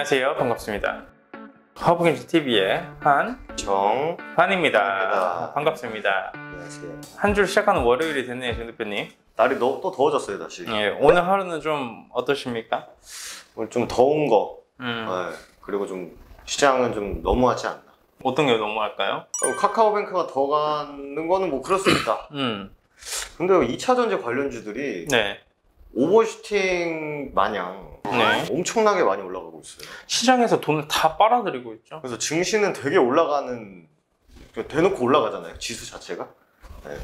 안녕하세요. 반갑습니다. 허브김치TV의 한정환입니다. 반갑습니다. 안녕하세요. 한 주 시작하는 월요일이 됐네요, 정 대표님. 날이 또 더워졌어요, 다시. 예, 오늘 하루는 좀 어떠십니까? 오늘 좀 더운 거. 네, 그리고 좀 시장은 좀 너무하지 않나. 어떤 게 너무할까요? 카카오뱅크가 더 가는 거는 뭐 그럴 수 있다. 근데 2차 전지 관련주들이 네. 오버슈팅 마냥 엄청나게 많이 올라가고 있어요. 시장에서 돈을 다 빨아들이고 있죠. 그래서 증시는 되게 올라가는, 대놓고 올라가잖아요, 지수 자체가.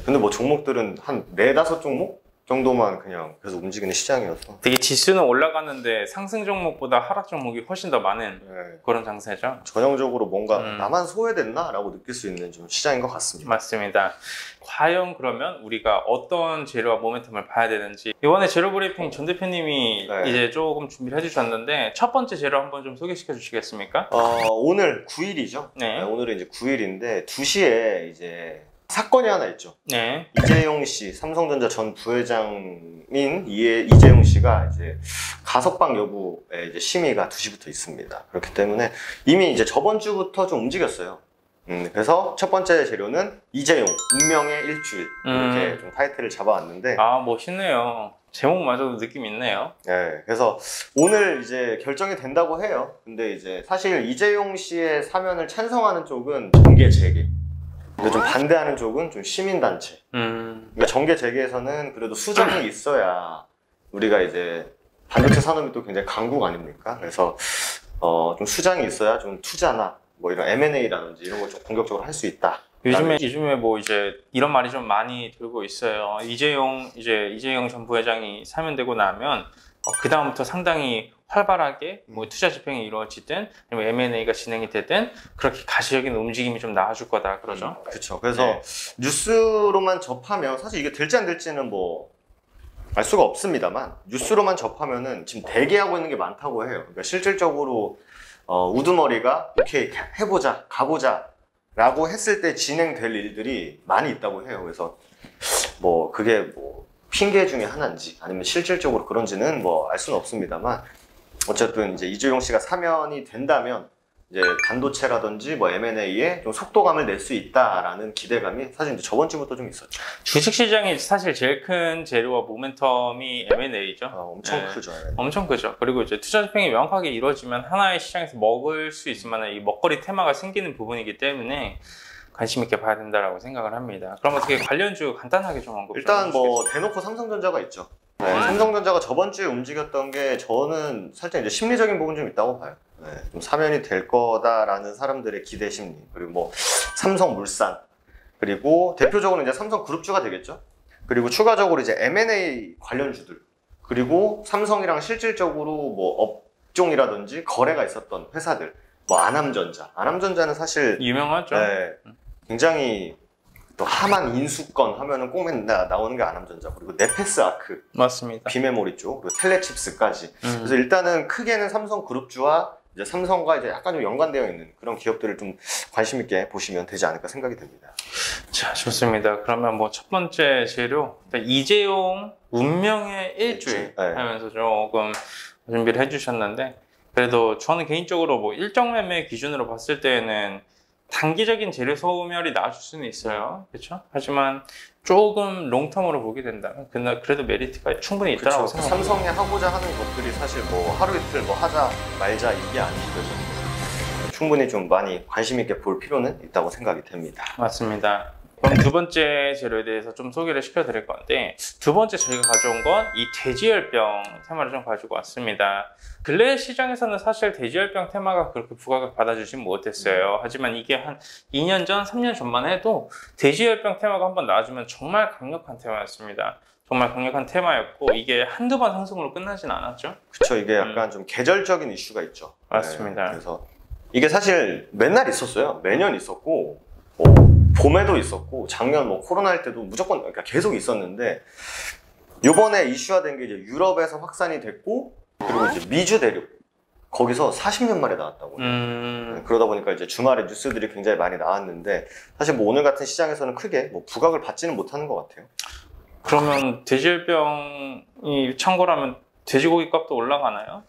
근데 뭐 종목들은 한 4, 5종목 정도만 그냥 계속 움직이는 시장이어서 되게 지수는 올라가는데 상승 종목보다 하락 종목이 훨씬 더 많은 그런 장세죠. 전형적으로 뭔가 나만 소외됐나? 라고 느낄 수 있는 좀 시장인 것 같습니다. 맞습니다. 과연 그러면 우리가 어떤 재료와 모멘텀을 봐야 되는지 이번에 재료 브리핑 전 대표님이 이제 조금 준비를 해주셨는데 첫 번째 재료 한번 좀 소개시켜 주시겠습니까? 오늘 9일이죠. 네. 오늘은 이제 9일인데 2시에 이제 사건이 하나 있죠. 네. 이재용 씨, 삼성전자 전 부회장인 이재용 씨가 이제 가석방 여부에 이제 심의가 2시부터 있습니다. 그렇기 때문에 이미 이제 저번 주부터 좀 움직였어요. 그래서 첫 번째 재료는 이재용 운명의 일주일 이렇게 좀 타이틀을 잡아왔는데 멋있네요. 제목마저도 느낌 있네요. 네, 그래서 오늘 이제 결정이 된다고 해요. 근데 이제 사실 이재용 씨의 사면을 찬성하는 쪽은 정계 재개. 근데 좀 반대하는 쪽은 좀 시민단체. 그러니까 정계 재개에서는 그래도 수정이 있어야 우리가 이제 반도체 산업이 또 굉장히 강국 아닙니까? 그래서 좀 수장이 있어야 좀 투자나 뭐 이런 M&A라든지 이런 걸 좀 공격적으로 할 수 있다. 요즘에 뭐 이제 이런 말이 좀 많이 들고 있어요. 이재용 전 부회장이 사면되고 나면 그 다음부터 상당히 활발하게 뭐 투자 집행이 이루어지든 아니면 M&A가 진행이 되든 그렇게 가시적인 움직임이 좀 나와줄 거다 그러죠. 그렇죠. 그래서 뉴스로만 접하면 사실 이게 될지 안 될지는 뭐 알 수가 없습니다만 뉴스로만 접하면은 지금 대기하고 있는 게 많다고 해요. 그러니까 실질적으로 우두머리가 오케이 해보자 가보자 라고 했을 때 진행될 일들이 많이 있다고 해요. 그래서 뭐 그게 뭐 핑계 중에 하나인지 아니면 실질적으로 그런지는 뭐 알 수는 없습니다만 어쨌든 이제 이재용 씨가 사면이 된다면 이제 반도체라든지 뭐 M&A에 좀 속도감을 낼 수 있다라는 기대감이 사실 이제 저번 주부터 좀 있었죠. 주식시장이 사실 제일 큰 재료와 모멘텀이 M&A죠. 엄청 크죠. 엄청 크죠. 그리고 이제 투자 집행이 명확하게 이루어지면 하나의 시장에서 먹을 수 있을 만한 이 먹거리 테마가 생기는 부분이기 때문에 관심 있게 봐야 된다라고 생각을 합니다. 그럼 어떻게 관련주 간단하게 좀 언급 일단 뭐 대놓고 삼성전자가 있죠. 삼성전자가 저번 주에 움직였던 게 저는 살짝 이제 심리적인 부분 좀 있다고 봐요. 좀 사면이 될 거다라는 사람들의 기대 심리, 그리고 뭐 삼성물산, 그리고 대표적으로 이제 삼성그룹주가 되겠죠. 그리고 추가적으로 이제 M&A 관련주들, 그리고 삼성이랑 실질적으로 뭐 업종이라든지 거래가 있었던 회사들, 뭐 안암전자는 사실 유명하죠. 굉장히 또 하만 인수권 하면은 꼭 맨날 나오는 게 안암전자, 그리고 네페스아크, 맞습니다. 비메모리 쪽, 그리고 텔레칩스까지. 그래서 일단은 크게는 삼성그룹주와 이제 삼성과 이제 약간 좀 연관되어 있는 그런 기업들을 좀 관심 있게 보시면 되지 않을까 생각이 됩니다. 자, 좋습니다. 그러면 뭐 첫 번째 재료 이재용 운명의 일주일 하면서 조금 준비를 해주셨는데, 그래도 저는 개인적으로 뭐 일정 매매 기준으로 봤을 때는 단기적인 재료 소멸이 나와줄 수는 있어요. 그렇죠? 하지만 조금 롱텀으로 보게 된다면 그래도 메리트가 충분히 있다고 생각합니다. 삼성이 하고자 하는 것들이 사실 뭐 하루 이틀 뭐 하자 말자 이게 아니거든요. 충분히 좀 많이 관심 있게 볼 필요는 있다고 생각이 됩니다. 맞습니다. 그럼 두 번째 재료에 대해서 좀 소개를 시켜드릴 건데, 두 번째 저희가 가져온 건 이 돼지열병 테마를 좀 가지고 왔습니다. 근래 시장에서는 사실 돼지열병 테마가 그렇게 부각을 받아주진 못했어요. 하지만 이게 한 2년 전, 3년 전만 해도 돼지열병 테마가 한번 나와주면 정말 강력한 테마였습니다. 정말 강력한 테마였고 이게 한두 번 상승으로 끝나진 않았죠. 그렇죠. 이게 약간 좀 계절적인 이슈가 있죠. 맞습니다. 그래서 이게 사실 맨날 있었어요. 매년 있었고 봄에도 있었고 작년 뭐 코로나 할 때도 무조건 그러니까 계속 있었는데, 요번에 이슈화된 게 이제 유럽에서 확산이 됐고, 그리고 이제 미주 대륙 거기서 40년 만에 나왔다고. 그러다 보니까 이제 주말에 뉴스들이 굉장히 많이 나왔는데, 사실 뭐 오늘 같은 시장에서는 크게 뭐 부각을 받지는 못하는 것 같아요. 그러면 돼지열병이 창궐하면 돼지고기 값도 올라가나요?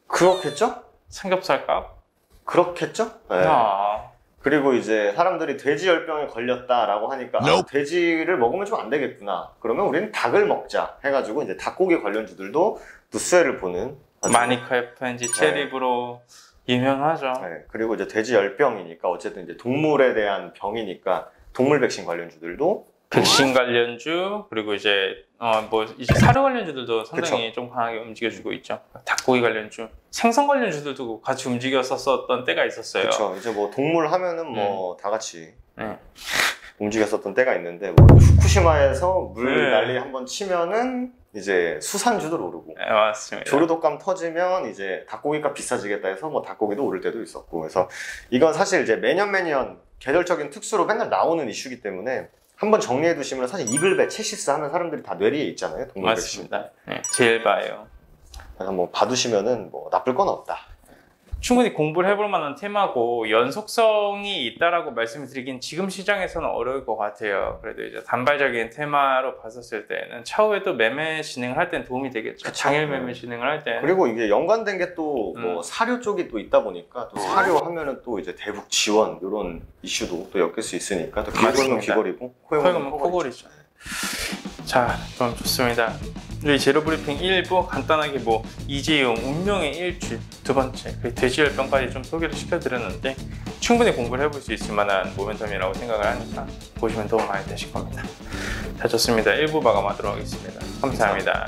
그렇겠죠? 삼겹살 값? 그렇겠죠? 네. 아, 그리고 이제 사람들이 돼지열병에 걸렸다라고 하니까 아, 돼지를 먹으면 좀 안 되겠구나. 그러면 우리는 닭을 먹자 해가지고 이제 닭고기 관련주들도 뉴스회를 보는 아주- 마니카 FNG 체리브로 유명하죠. 네, 그리고 이제 돼지열병이니까 어쨌든 이제 동물에 대한 병이니까 동물 백신 관련주들도 백신 관련주 그리고 이제 이제 사료 관련주들도 상당히 좀 강하게 움직여주고 있죠. 닭고기 관련주, 생선 관련주들도 같이 움직였었던 때가 있었어요. 그렇죠. 이제 뭐 동물 하면은 뭐 다 같이 네. 움직였었던 때가 있는데 뭐 후쿠시마에서 물 네. 난리 한번 치면은 이제 수산주도 오르고 네, 맞습니다. 조류독감 터지면 이제 닭고기가 비싸지겠다 해서 뭐 닭고기도 오를 때도 있었고 그래서 이건 사실 이제 매년 계절적인 특수로 맨날 나오는 이슈이기 때문에 한번 정리해 두시면 사실 이글배, 체시스 하면 사람들이 다 뇌리에 있잖아요. 동물 백신. 맞습니다. 네, 제일 봐요. 그래서 뭐 봐두시면은 뭐 나쁠 건 없다. 충분히 공부를 해볼 만한 테마고 연속성이 있다라고 말씀을 드리긴 지금 시장에서는 어려울 것 같아요. 그래도 이제 단발적인 테마로 봤었을 때는 차후에도 매매 진행을 할 때는 도움이 되겠죠. 그쵸. 장일 매매 진행을 할 때는. 그리고 이게 연관된 게 또 뭐 사료 쪽이 또 있다 보니까 또 사료 하면은 또 이제 대북 지원 이런 이슈도 또 엮일 수 있으니까 또 귀걸이면 맞습니다. 귀걸이고 코에 코걸이면 가면 코골이죠. 자, 그럼 좋습니다. 우리 제로 브리핑 1부 간단하게 뭐 이재용, 운명의 일주 두 번째, 그 돼지열병까지 좀 소개를 시켜드렸는데 충분히 공부를 해볼 수 있을 만한 모멘텀이라고 생각을 하니까 보시면 도움 많이 되실 겁니다. 자, 좋습니다. 1부 마감하도록 하겠습니다. 감사합니다.